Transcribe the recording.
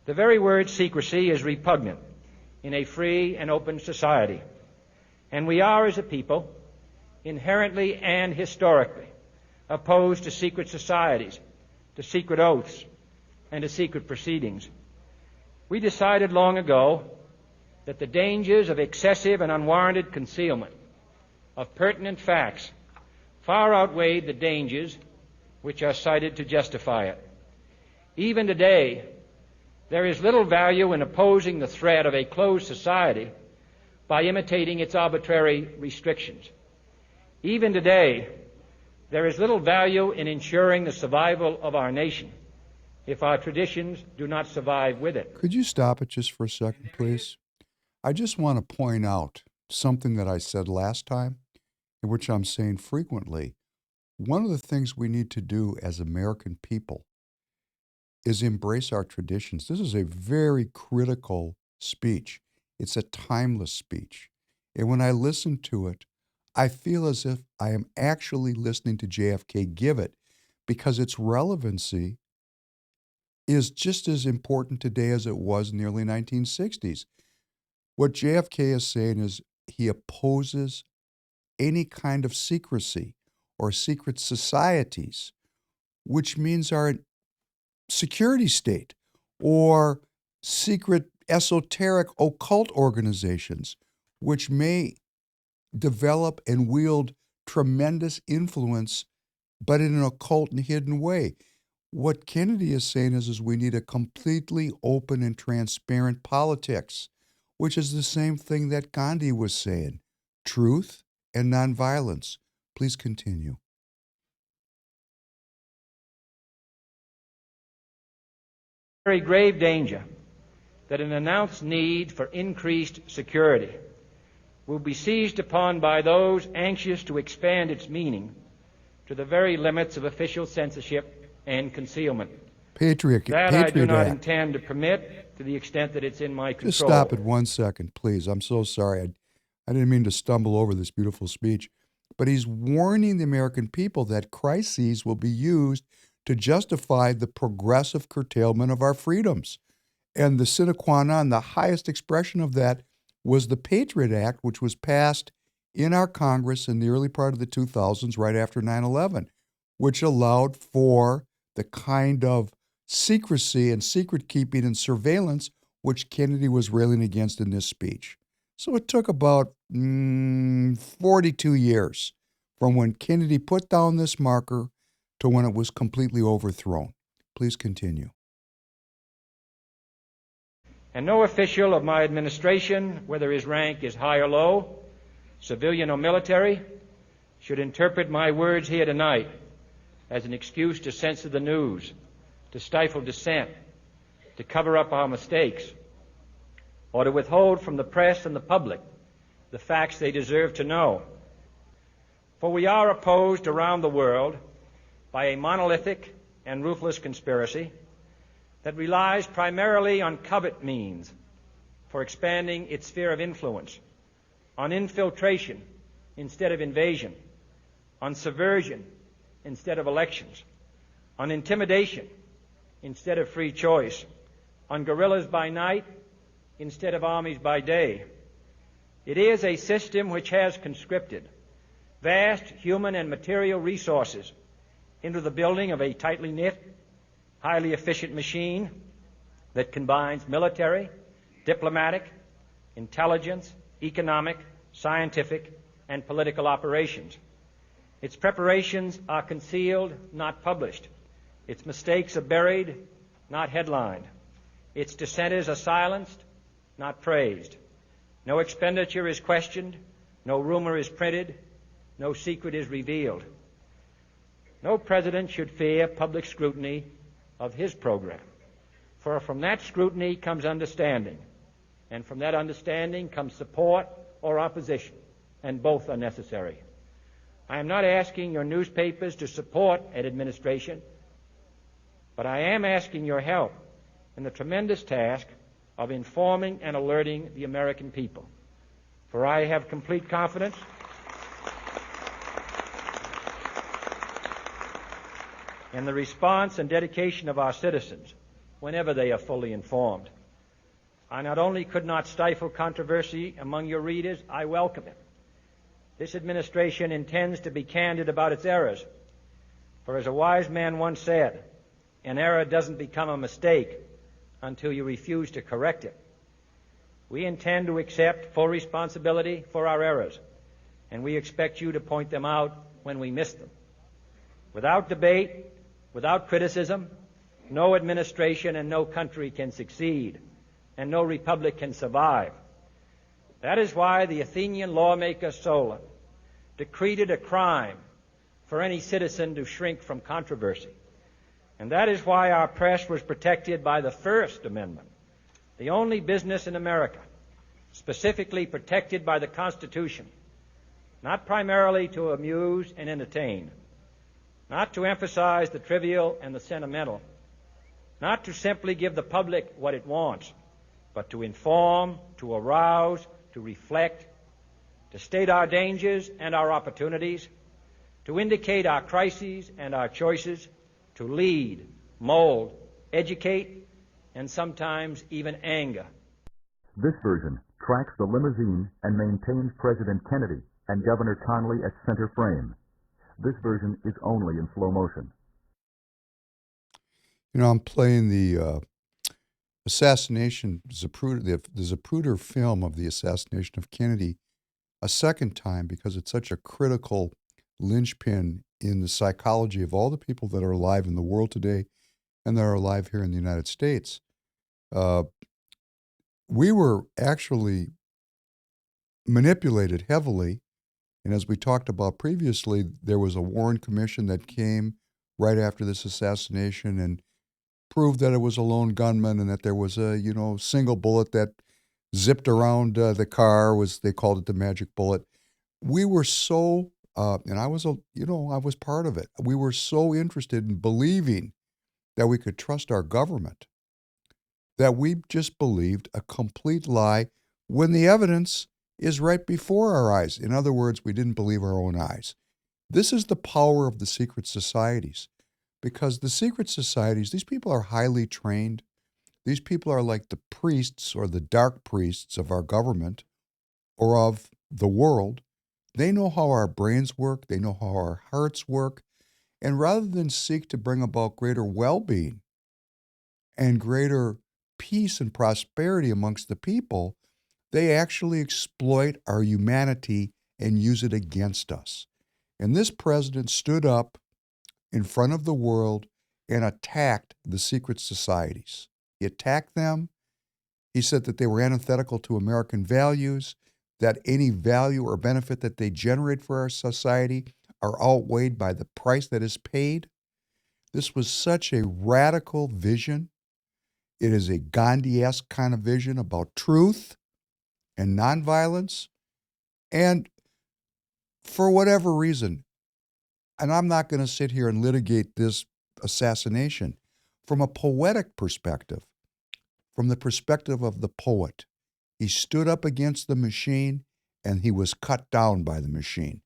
The very word secrecy is repugnant in a free and open society, and we are, as a people, inherently and historically opposed to secret societies, to secret oaths, and to secret proceedings. We decided long ago that the dangers of excessive and unwarranted concealment of pertinent facts far outweighed the dangers which are cited to justify it. Even today, there is little value in opposing the threat of a closed society by imitating its arbitrary restrictions. Even today, there is little value in ensuring the survival of our nation if our traditions do not survive with it. Could you stop it just for a second, please? I just want to point out something that I said last time, in which I'm saying frequently. One of the things we need to do as American people is embrace our traditions. This is a very critical speech. It's a timeless speech. And when I listen to it, I feel as if I am actually listening to JFK give it, because its relevancy is just as important today as it was in the early 1960s. What JFK is saying is he opposes any kind of secrecy or secret societies, which means our security state or secret esoteric occult organizations, which may develop and wield tremendous influence, but in an occult and hidden way. What Kennedy is saying is we need a completely open and transparent politics, which is the same thing that Gandhi was saying, truth and nonviolence. Please continue. Very grave danger that an announced need for increased security will be seized upon by those anxious to expand its meaning to the very limits of official censorship and concealment. Patriot I do not Act. intend to permit to the extent that it's in my control. Just stop it 1 second, please. I'm so sorry. I didn't mean to stumble over this beautiful speech. But he's warning the American people that crises will be used to justify the progressive curtailment of our freedoms. And the sine qua non, the highest expression of that, was the Patriot Act, which was passed in our Congress in the early part of the 2000s, right after 9/11, which allowed for the kind of secrecy and secret keeping and surveillance which Kennedy was railing against in this speech. So it took about 42 years from when Kennedy put down this marker to when it was completely overthrown. Please continue. And no official of my administration, whether his rank is high or low, civilian or military, should interpret my words here tonight as an excuse to censor the news, to stifle dissent, to cover up our mistakes, or to withhold from the press and the public the facts they deserve to know. For we are opposed around the world by a monolithic and ruthless conspiracy that relies primarily on covert means for expanding its sphere of influence, on infiltration instead of invasion, on subversion instead of elections, on intimidation instead of free choice, on guerrillas by night instead of armies by day. It is a system which has conscripted vast human and material resources into the building of a tightly knit, highly efficient machine that combines military, diplomatic, intelligence, economic, scientific, and political operations. Its preparations are concealed, not published. Its mistakes are buried, not headlined. Its dissenters are silenced, not praised. No expenditure is questioned, no rumor is printed, no secret is revealed. No president should fear public scrutiny of his program, for from that scrutiny comes understanding, and from that understanding comes support or opposition, and both are necessary. I am not asking your newspapers to support an administration, but I am asking your help in the tremendous task of informing and alerting the American people. For I have complete confidence in the response and dedication of our citizens whenever they are fully informed. I not only could not stifle controversy among your readers, I welcome it. This administration intends to be candid about its errors. For as a wise man once said, an error doesn't become a mistake until you refuse to correct it. We intend to accept full responsibility for our errors, and we expect you to point them out when we miss them. Without debate, without criticism, no administration and no country can succeed, and no republic can survive. That is why the Athenian lawmaker Solon decreed it a crime for any citizen to shrink from controversy. And that is why our press was protected by the First Amendment, the only business in America specifically protected by the Constitution, not primarily to amuse and entertain, not to emphasize the trivial and the sentimental, not to simply give the public what it wants, but to inform, to arouse, to reflect, to state our dangers and our opportunities, to indicate our crises and our choices, to lead, mold, educate, and sometimes even anger. This version tracks the limousine and maintains President Kennedy and Governor Connally at center frame. This version is only in slow motion. You know, I'm playing the assassination, the Zapruder film of the assassination of Kennedy a second time because it's such a critical linchpin in the psychology of all the people that are alive in the world today and that are alive here in the United States. We were actually manipulated heavily, and as we talked about previously, there was a Warren Commission that came right after this assassination and proved that it was a lone gunman and that there was a, single bullet that zipped around the car. They called it the magic bullet. We were so, and I was I was part of it. We were so interested in believing that we could trust our government that we just believed a complete lie when the evidence is right before our eyes. In other words, we didn't believe our own eyes. This is the power of the secret societies. Because the secret societies, these people are highly trained. These people are like the priests or the dark priests of our government or of the world. They know how our brains work. They know how our hearts work. And rather than seek to bring about greater well-being and greater peace and prosperity amongst the people, they actually exploit our humanity and use it against us. And this president stood up in front of the world and attacked the secret societies. He attacked them. He said that they were antithetical to American values, that any value or benefit that they generate for our society are outweighed by the price that is paid. This was such a radical vision. It is a Gandhi-esque kind of vision about truth and nonviolence. And for whatever reason, and I'm not going to sit here and litigate this assassination from a poetic perspective, from the perspective of the poet. He stood up against the machine and he was cut down by the machine.